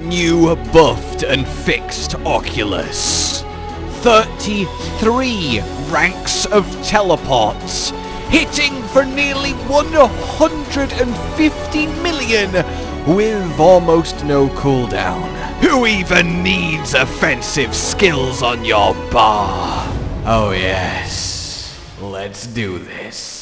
new buffed and fixed oculus. 33 ranks of teleports, hitting for nearly 150 million with almost no cooldown. Who even needs offensive skills on your bar? Oh yes, let's do this.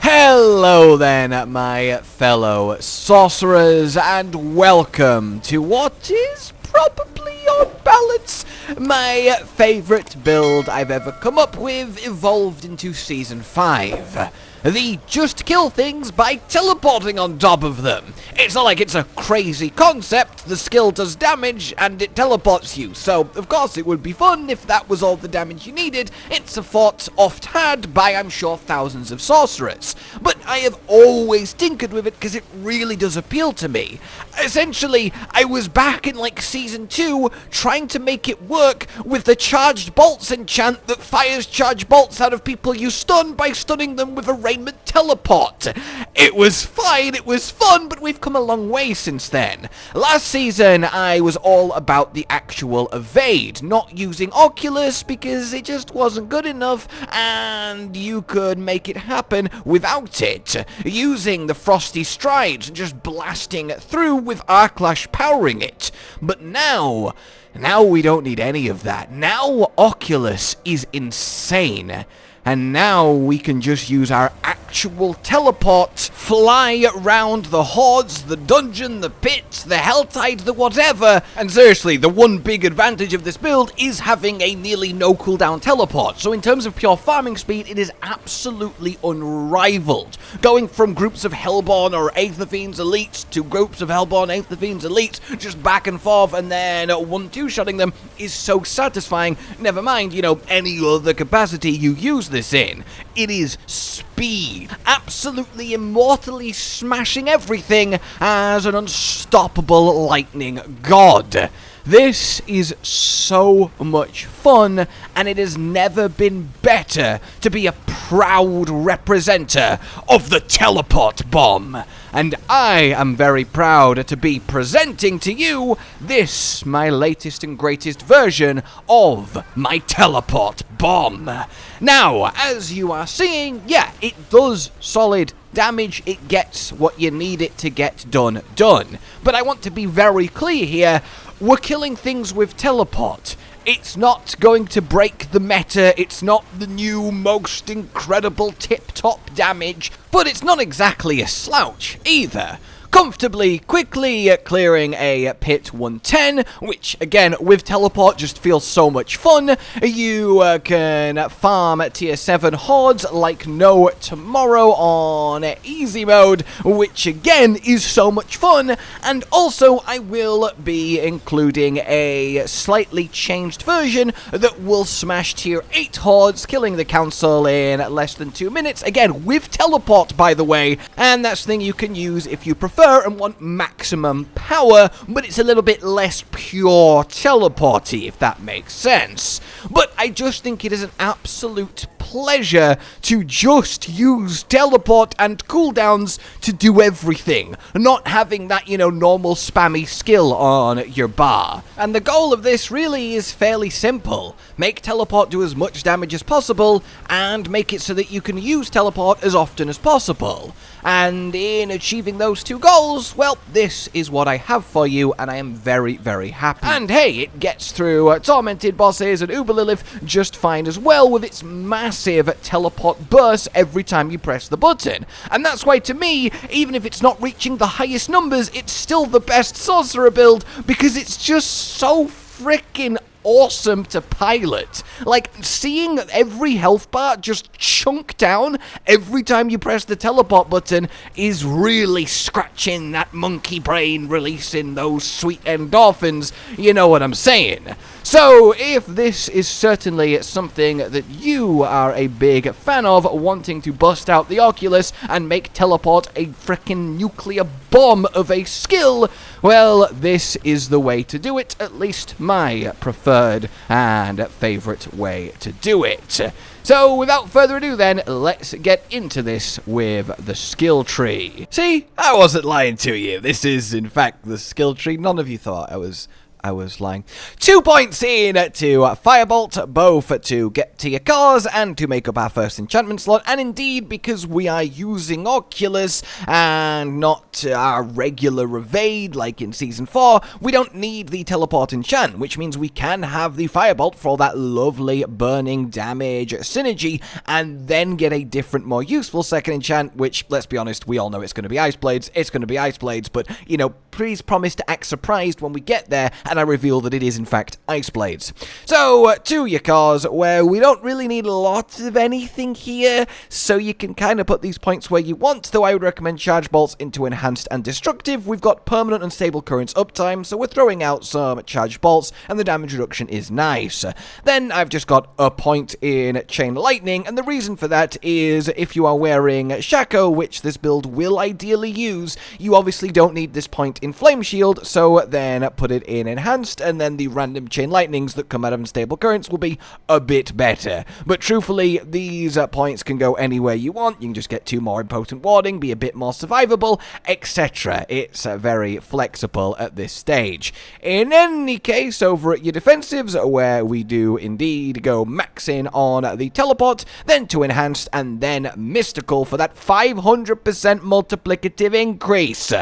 Hello then, my fellow sorcerers, and welcome to what is probably on balance my favourite build I've ever come up with, evolved into Season 5. The just kill things by teleporting on top of them. It's not like it's a crazy concept. The skill does damage and it teleports you, so of course it would be fun if that was all the damage you needed. It's a thought oft had by, I'm sure, thousands of sorcerers, but I have always tinkered with it because it really does appeal to me. Essentially, I was back in like Season 2 trying to make it work with the charged bolts enchant that fires charged bolts out of people you stun by stunning them with a raiment teleport. It was fine, it was fun, but we've come a long way since then. Last season, I was all about the actual evade, not using oculus because it just wasn't good enough, and you could make it happen without it, using the frosty strides and just blasting through with Arclash powering it. But now we don't need any of that. Now Oculus is insane. And now we can just use our actual teleport, fly around the Hordes, the dungeon, the pit, the Helltide, the whatever. And seriously, the one big advantage of this build is having a nearly no cooldown teleport. So in terms of pure farming speed, it is absolutely unrivaled. Going from groups of Hellborn or Aether Fiends elites to groups of Hellborn Aether Fiends elites, just back and forth and then 1-2-shotting them is so satisfying. Never mind, any other capacity you use this in. It is speed. Absolutely immortally smashing everything as an unstoppable lightning god. This is so much fun, and it has never been better to be a proud representer of the teleport bomb. And I am very proud to be presenting to you this, my latest and greatest version of my teleport bomb. Now, as you are seeing, yeah, it does solid damage. It gets what you need it to get done. But I want to be very clear here. We're killing things with teleport. It's not going to break the meta, it's not the new most incredible tip-top damage, but it's not exactly a slouch either. Comfortably, quickly clearing a pit 110, which again, with teleport just feels so much fun. You can farm tier 7 hordes like no tomorrow on easy mode, which again is so much fun. And also I will be including a slightly changed version that will smash tier 8 hordes, killing the council in less than 2 minutes, again with teleport by the way, and that's the thing you can use if you prefer and want maximum power, but it's a little bit less pure teleporty, if that makes sense. But I just think it is an absolute pleasure to just use teleport and cooldowns to do everything, not having that, normal spammy skill on your bar. And the goal of this really is fairly simple. Make teleport do as much damage as possible, and make it so that you can use teleport as often as possible. And in achieving those two goals, well, this is what I have for you, and I am very, very happy. And hey, it gets through tormented bosses and Uber Lilith just fine as well with its massive teleport burst every time you press the button. And that's why, to me, even if it's not reaching the highest numbers, it's still the best sorcerer build, because it's just so freaking awesome to pilot. Like, seeing every health bar just chunk down every time you press the teleport button is really scratching that monkey brain, releasing those sweet endorphins, you know what I'm saying. So, if this is certainly something that you are a big fan of, wanting to bust out the Oculus and make teleport a frickin' nuclear bomb of a skill, well, this is the way to do it, at least my preferred and favourite way to do it. So, without further ado then, let's get into this with the skill tree. See, I wasn't lying to you. This is, in fact, the skill tree. None of you thought I was lying. 2 points in to Firebolt, both to get to your cars and to make up our first enchantment slot, and indeed, because we are using Oculus and not our regular evade like in Season 4, we don't need the teleport enchant, which means we can have the Firebolt for that lovely burning damage synergy, and then get a different, more useful second enchant, which, let's be honest, we all know it's going to be Ice Blades. It's going to be Ice Blades, but, you know, please promise to act surprised when we get there, and I reveal that it is in fact Ice Blades. So, to your cars, where we don't really need a lot of anything here, so you can kind of put these points where you want, though I would recommend Charge Bolts into Enhanced and Destructive. We've got Permanent Unstable Currents uptime, so we're throwing out some Charge Bolts, and the damage reduction is nice. Then I've just got a point in Chain Lightning, and the reason for that is if you are wearing Shaco, which this build will ideally use, you obviously don't need this point in Flame Shield, so then put it in Enhanced, and then the random Chain Lightnings that come out of Unstable Currents will be a bit better. But truthfully, these points can go anywhere you want. You can just get 2 more Impotent Warding, be a bit more survivable, etc. It's very flexible at this stage. In any case, over at your defensives, where we do indeed go max in on the Teleport, then to Enhanced, and then Mystical for that 500% multiplicative increase.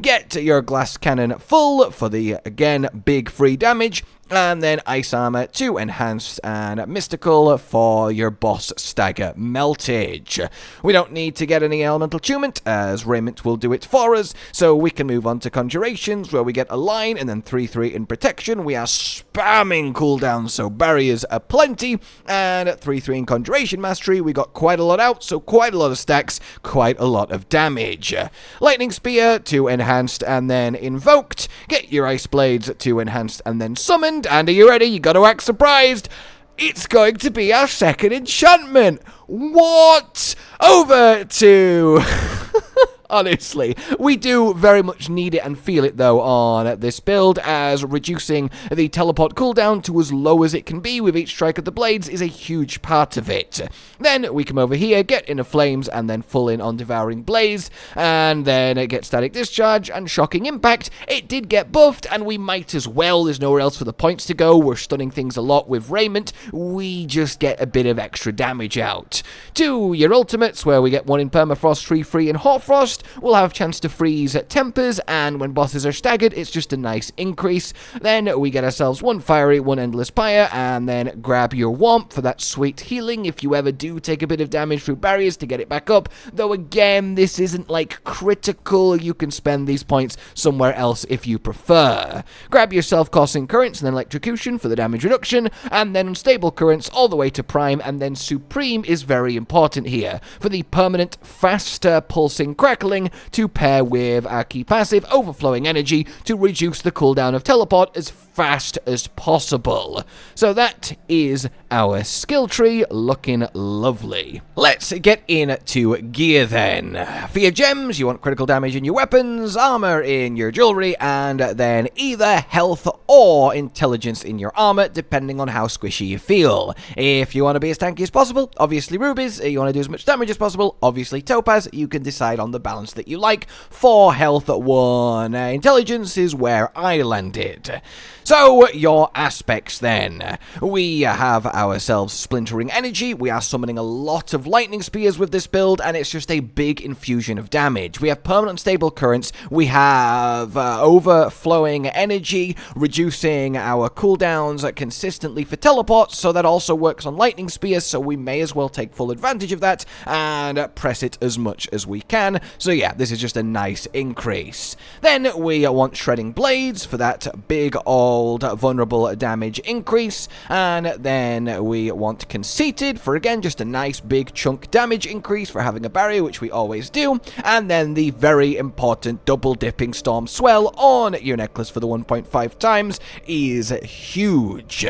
Get your Glass Cannon full for the, again, big free damage, and then Ice Armor to Enhanced and Mystical for your boss stagger meltage. We don't need to get any Elemental Attunement, as Raiment will do it for us, so we can move on to Conjurations, where we get a line, and then 3-3 in Protection. We are spamming cooldown, so barriers are plenty, and at 3-3 in Conjuration Mastery, we got quite a lot out, so quite a lot of stacks, quite a lot of damage. Lightning Spear to Enhanced, and then Invoked. Get your Ice Blades to Enhanced, and then Summoned. And are you ready? You gotta act surprised. It's going to be our second enchantment. What? Over to... Honestly, we do very much need it and feel it, though, on this build, as reducing the teleport cooldown to as low as it can be with each strike of the blades is a huge part of it. Then we come over here, get Inner Flames, and then full in on Devouring Blaze, and then get Static Discharge and Shocking Impact. It did get buffed, and we might as well. There's nowhere else for the points to go. We're stunning things a lot with Raiment. We just get a bit of extra damage out. To your ultimates, where we get 1 in Permafrost, 3-3 in Hot Frost. We'll have a chance to freeze at Tempers, and when bosses are staggered, it's just a nice increase. Then we get ourselves 1 Fiery, 1 Endless Pyre, and then grab your Womp for that sweet healing if you ever do take a bit of damage through barriers to get it back up. Though again, this isn't like critical. You can spend these points somewhere else if you prefer. Grab yourself Coursing Currents and then Electrocution for the damage reduction, and then Unstable Currents all the way to Prime, and then Supreme is very important here for the permanent, faster pulsing crackling to pair with our key passive, Overflowing Energy, to reduce the cooldown of Teleport as fast as possible. So that is our skill tree, looking lovely. Let's get into gear then. For your gems, you want critical damage in your weapons, armor in your jewelry, and then either health or intelligence in your armor, depending on how squishy you feel. If you want to be as tanky as possible, obviously rubies. If you want to do as much damage as possible, obviously topaz. You can decide on the balance that you like. 4 health, 1 intelligence is where I landed. So, your aspects then. We have ourselves Splintering Energy. We are summoning a lot of Lightning Spears with this build, and it's just a big infusion of damage. We have Permanent Unstable Currents. We have Overflowing Energy, reducing our cooldowns consistently for teleports, so that also works on Lightning Spears, so we may as well take full advantage of that and press it as much as we can. So So yeah, this is just a nice increase. Then we want Shredding Blades for that big old vulnerable damage increase, and then we want Conceited for, again, just a nice big chunk damage increase for having a barrier, which we always do, and then the very important double dipping Storm Swell on your necklace for the 1.5 times is huge.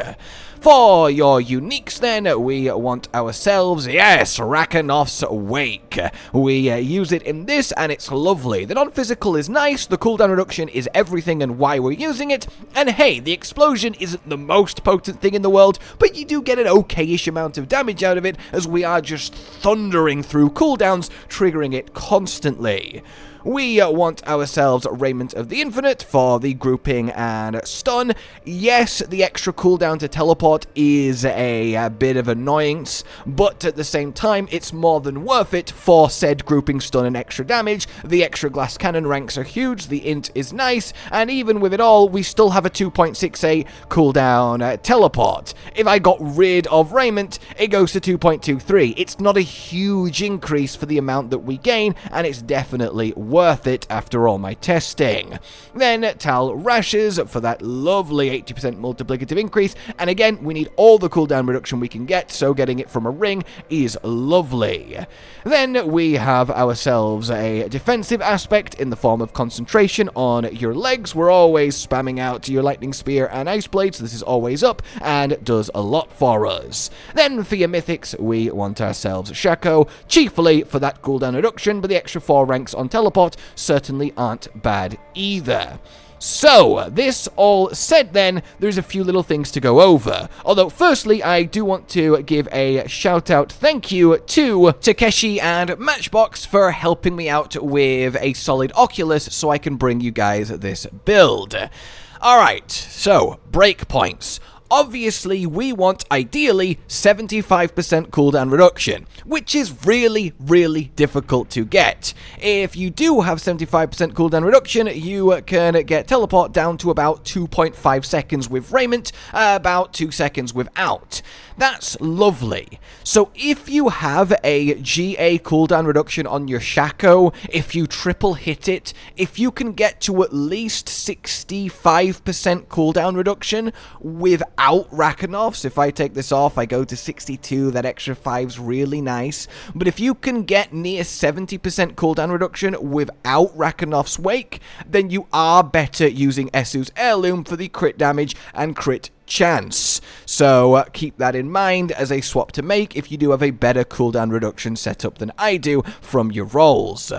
For your uniques then, we want ourselves, yes, Rakenov's Wake. We use it in this and it's lovely. The non-physical is nice, the cooldown reduction is everything and why we're using it, and hey, the explosion isn't the most potent thing in the world, but you do get an okay-ish amount of damage out of it as we are just thundering through cooldowns, triggering it constantly. We want ourselves Raiment of the Infinite for the grouping and stun. Yes, the extra cooldown to teleport is a bit of annoyance, but at the same time, it's more than worth it for said grouping, stun, and extra damage. The extra glass cannon ranks are huge, the int is nice, and even with it all, we still have a 2.68 cooldown teleport. If I got rid of Raiment, it goes to 2.23. It's not a huge increase for the amount that we gain, and it's definitely worth it after all my testing. Then Tal Rashes for that lovely 80% multiplicative increase, and again, we need all the cooldown reduction we can get, so getting it from a ring is lovely. Then we have ourselves a defensive aspect in the form of concentration on your legs. We're always spamming out your lightning spear and ice blade, so this is always up and does a lot for us. Then for your mythics, we want ourselves Shaco, chiefly for that cooldown reduction, but the extra 4 ranks on teleport certainly aren't bad either. So, this all said then, there's a few little things to go over. Although, firstly, I do want to give a shout-out thank you to Takeshi and Matchbox for helping me out with a solid oculus so I can bring you guys this build. Alright, so, breakpoints. Obviously, we want, ideally, 75% cooldown reduction, which is really, really difficult to get. If you do have 75% cooldown reduction, you can get teleport down to about 2.5 seconds with Raiment, about 2 seconds without. That's lovely. So if you have a GA cooldown reduction on your Shaco, if you triple hit it, if you can get to at least 65% cooldown reduction without Rakenovs, if I take this off, I go to 62, that extra 5's really nice. But if you can get near 70% cooldown reduction without Rakenov's Wake, then you are better using Esu's Heirloom for the crit damage and crit chance. So keep that in mind as a swap to make if you do have a better cooldown reduction setup than I do from your rolls.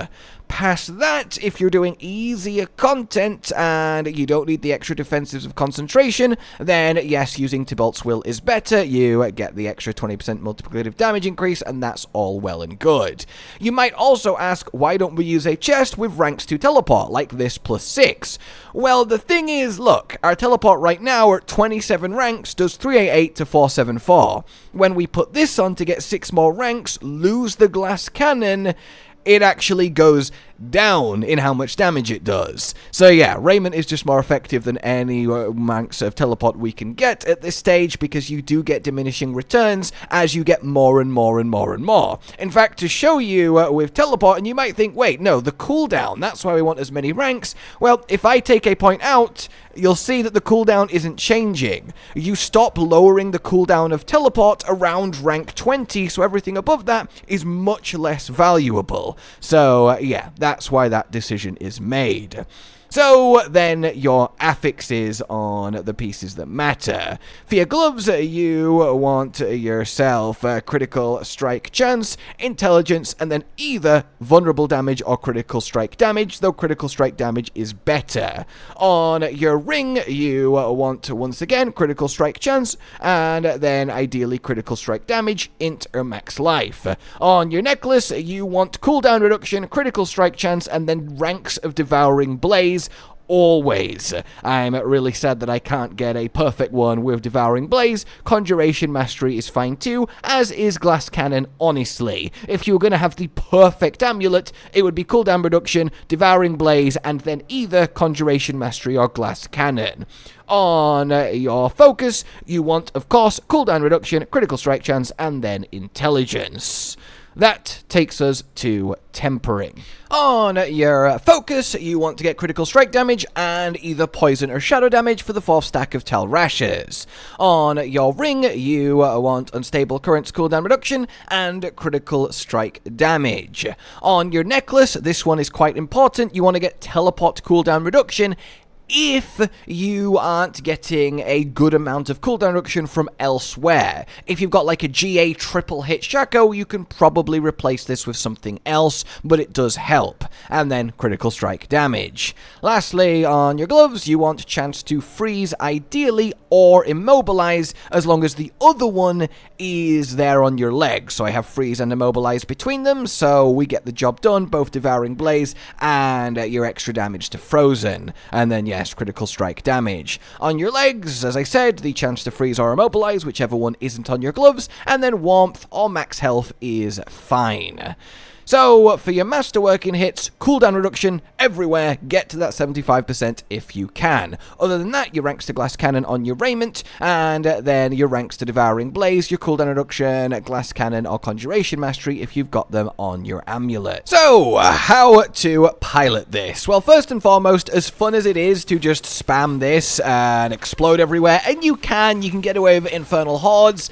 Past that, if you're doing easier content and you don't need the extra defensives of concentration, then yes, using Tybalt's Will is better. You get the extra 20% multiplicative damage increase, and that's all well and good. You might also ask, why don't we use a chest with ranks to teleport, like this plus 6? Well, the thing is, look, our teleport right now at 27 ranks does 388 to 474. When we put this on to get 6 more ranks, lose the glass cannon, it actually goes down in how much damage it does. So yeah, Raiment is just more effective than any amounts of teleport we can get at this stage, because you do get diminishing returns as you get more and more and more and more. In fact, to show you with teleport, and you might think, wait, no, the cooldown, that's why we want as many ranks. Well, if I take a point out, you'll see that the cooldown isn't changing. You stop lowering the cooldown of teleport around rank 20, so everything above that is much less valuable. So yeah, that's why that decision is made. So then your affixes on the pieces that matter. For your gloves, you want yourself critical strike chance, intelligence, and then either vulnerable damage or critical strike damage, though critical strike damage is better. On your ring, you want, once again, critical strike chance, and then ideally critical strike damage, int or max life. On your necklace, you want cooldown reduction, critical strike chance, and then ranks of devouring blaze. Always. I'm really sad that I can't get a perfect one with Devouring Blaze. Conjuration Mastery is fine too, as is Glass Cannon, honestly. If you were going to have the perfect amulet, it would be cooldown reduction, Devouring Blaze, and then either Conjuration Mastery or Glass Cannon. On your focus, you want, of course, cooldown reduction, critical strike chance, and then intelligence. That takes us to tempering. On your focus, you want to get critical strike damage and either poison or shadow damage for the 4th stack of Tal Rashes. On your ring, you want unstable currents cooldown reduction and critical strike damage. On your necklace, this one is quite important, you want to get teleport cooldown reduction if you aren't getting a good amount of cooldown reduction from elsewhere. If you've got like a GA triple hit Shaco, you can probably replace this with something else, but it does help. And then critical strike damage. Lastly, on your gloves, you want chance to freeze ideally or immobilize as long as the other one is there on your leg. So I have freeze and immobilize between them, so we get the job done, both Devouring Blaze and your extra damage to frozen. And then yes, critical strike damage. On your legs, as I said, the chance to freeze or immobilize, whichever one isn't on your gloves, and then warmth or max health is fine. So, for your Masterworking hits, cooldown reduction everywhere, get to that 75% if you can. Other than that, your ranks to Glass Cannon on your raiment, and then your ranks to Devouring Blaze, your cooldown reduction, Glass Cannon, or Conjuration Mastery if you've got them on your amulet. So, how to pilot this? Well, first and foremost, as fun as it is to just spam this and explode everywhere, and you can get away with infernal hordes,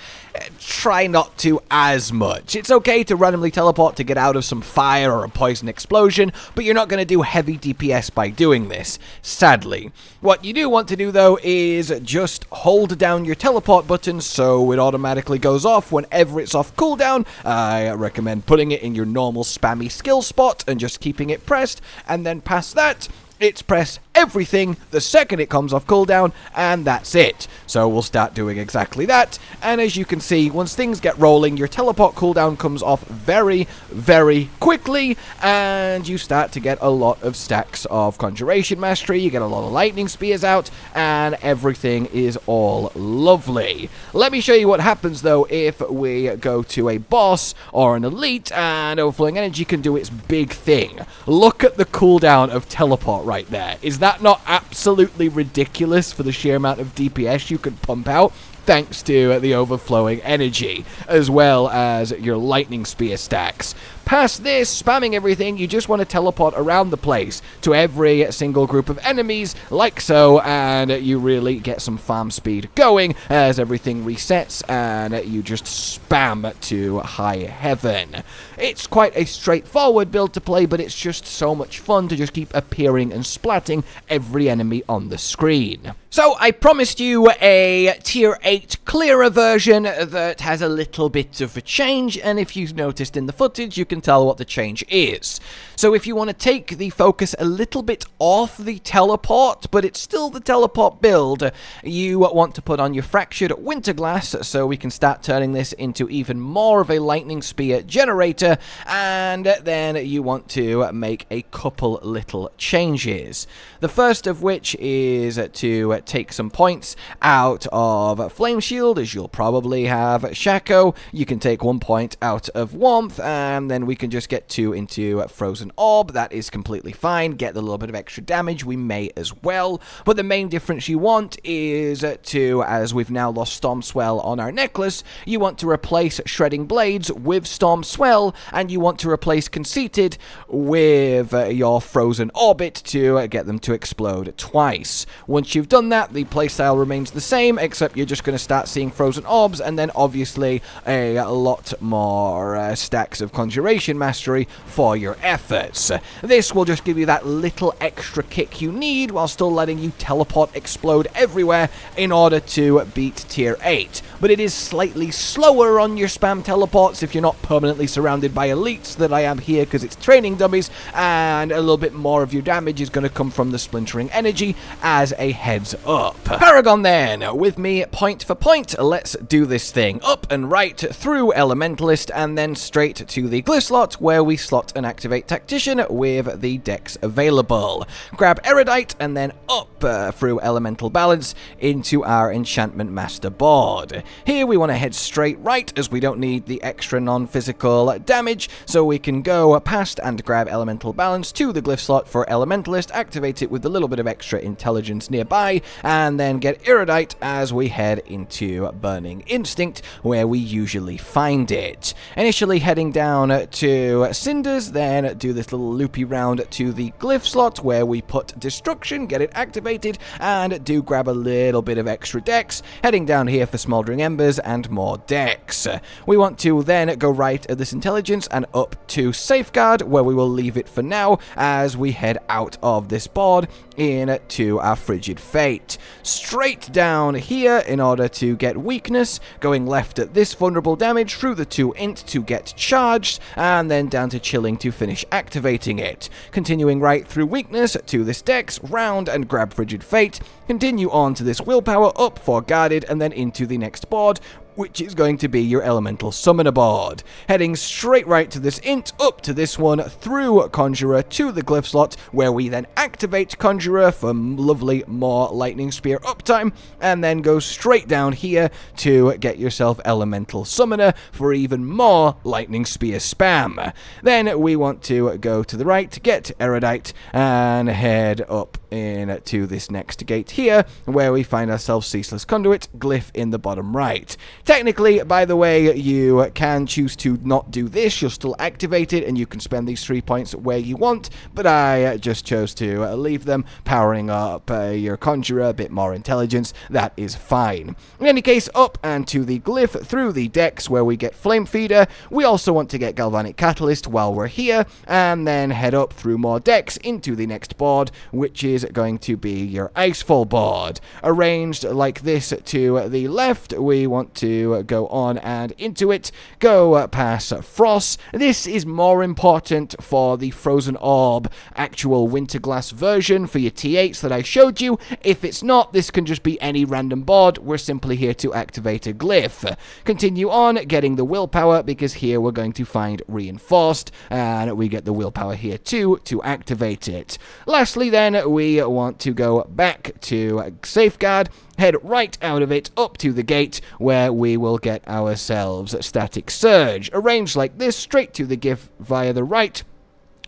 try not to as much. It's okay to randomly teleport to get out of some fire or a poison explosion, but you're not going to do heavy DPS by doing this, sadly. What you do want to do, though, is just hold down your teleport button so it automatically goes off whenever it's off cooldown. I recommend putting it in your normal spammy skill spot and just keeping it pressed, and then past that, it's press everything the second it comes off cooldown, and that's it. So we'll start doing exactly that, and as you can see, once things get rolling, your teleport cooldown comes off very, very quickly, and you start to get a lot of stacks of Conjuration Mastery, you get a lot of Lightning Spears out, and everything is all lovely. Let me show you what happens, though, if we go to a boss or an elite, and Overflowing Energy can do its big thing. Look at the cooldown of teleport right there. Is that not absolutely ridiculous for the sheer amount of DPS you can pump out? Thanks to the Overflowing Energy, as well as your Lightning Spear stacks. Past this, spamming everything, you just want to teleport around the place to every single group of enemies, like so, and you really get some farm speed going as everything resets and you just spam to high heaven. It's quite a straightforward build to play, but it's just so much fun to just keep appearing and splatting every enemy on the screen. So I promised you a tier 8 clearer version that has a little bit of a change, and if you've noticed in the footage, you can tell what the change is. So if you want to take the focus a little bit off the teleport, but it's still the teleport build, you want to put on your Fractured Winterglass so we can start turning this into even more of a Lightning Spear generator, and then you want to make a couple little changes. The first of which is to take some points out of Flame Shield, as you'll probably have Shaco. You can take 1 point out of Warmth, and then we can just get 2 into Frozen Orb. That is completely fine. Get a little bit of extra damage, we may as well. But the main difference you want is to, as we've now lost Storm Swell on our necklace, you want to replace Shredding Blades with Storm Swell, and you want to replace Conceited with your Frozen Orbit to get them to explode twice. Once you've done that, the playstyle remains the same, except you're just going to start seeing Frozen Orbs, and then obviously a lot more stacks of Conjuration Mastery for your efforts. This will just give you that little extra kick you need, while still letting you teleport explode everywhere in order to beat tier 8. But it is slightly slower on your spam teleports if you're not permanently surrounded by elites that I am here because it's training dummies, and a little bit more of your damage is going to come from the Splintering Energy as a heads up. Paragon then, with me point for point, let's do this thing. Up and right through Elementalist, and then straight to the glyph slot where we slot and activate Tactician with the decks available. Grab Erudite and then up through Elemental Balance into our Enchantment Master board. Here we want to head straight right as we don't need the extra non-physical damage, so we can go past and grab Elemental Balance to the glyph slot for Elementalist, activate it with a little bit of extra intelligence nearby, and then get Erudite as we head into Burning Instinct, where we usually find it. Initially heading down to Cinders, then do this little loopy round to the Glyph slot, where we put Destruction, get it activated, and do grab a little bit of extra dex, heading down here for Smoldering Embers and more dex. We want to then go right at this Intelligence and up to Safeguard, where we will leave it for now as we head out of this board into our Frigid Fate. Straight down here in order to get Weakness, going left at this vulnerable damage through the 2 int to get charged, and then down to Chilling to finish activating it. Continuing right through Weakness to this Dex, round and grab Frigid Fate, continue on to this Willpower up for Guarded, and then into the next board, which is going to be your Elemental Summoner board. Heading straight right to this int, up to this one, through Conjurer to the Glyph slot, where we then activate Conjurer for lovely more Lightning Spear uptime, and then go straight down here to get yourself Elemental Summoner for even more Lightning Spear spam. Then we want to go to the right, get Erudite, and head up into this next gate here, where we find ourselves Ceaseless Conduit, Glyph in the bottom right. Technically, by the way, you can choose to not do this, you'll still activate it, and you can spend these 3 points where you want, but I just chose to leave them, powering up your Conjurer, a bit more intelligence, that is fine. In any case, up and to the Glyph through the Dex, where we get Flame Feeder. We also want to get Galvanic Catalyst while we're here, and then head up through more Dex into the next board, which is going to be your Icefall board. Arranged like this to the left, we want to go on and into it, go past Frost. This is more important for the Frozen Orb actual Winterglass version for your T8s that I showed you. If it's not, this can just be any random board. We're simply here to activate a Glyph. Continue on getting the Willpower, because here we're going to find Reinforced, and we get the Willpower here too to activate it. Lastly then, we want to go back to Safeguard, head right out of it up to the gate, where we will get ourselves Static Surge. Arranged like this, straight to the GIF via the right,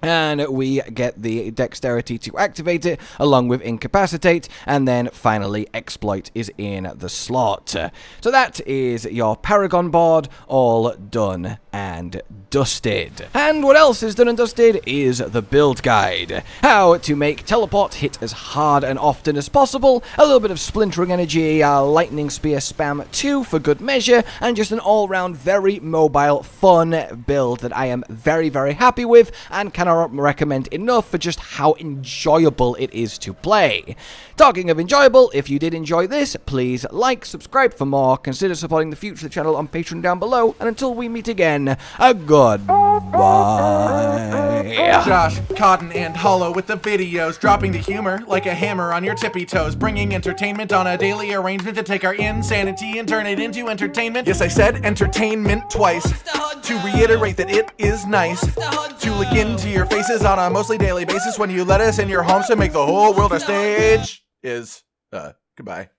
and we get the Dexterity to activate it, along with Incapacitate, and then finally Exploit is in the slot. So that is your Paragon board, all done and dusted. And what else is done and dusted is the build guide. How to make Teleport hit as hard and often as possible, a little bit of Splintering Energy, Lightning Spear spam too for good measure, and just an all-round very mobile, fun build that I am very, very happy with, and cannot recommend enough for just how enjoyable it is to play. Talking of enjoyable, if you did enjoy this, please like, subscribe for more, consider supporting the future of the channel on Patreon down below, and until we meet again, a goodbye. Josh, Cotton, and Hollow with the videos, dropping the humor like a hammer on your tippy toes, bringing entertainment on a daily arrangement to take our insanity and turn it into entertainment. Yes, I said entertainment twice, to reiterate that it is nice to look into your faces on a mostly daily basis when you let us in your homes to make the whole world a stage. Goodbye.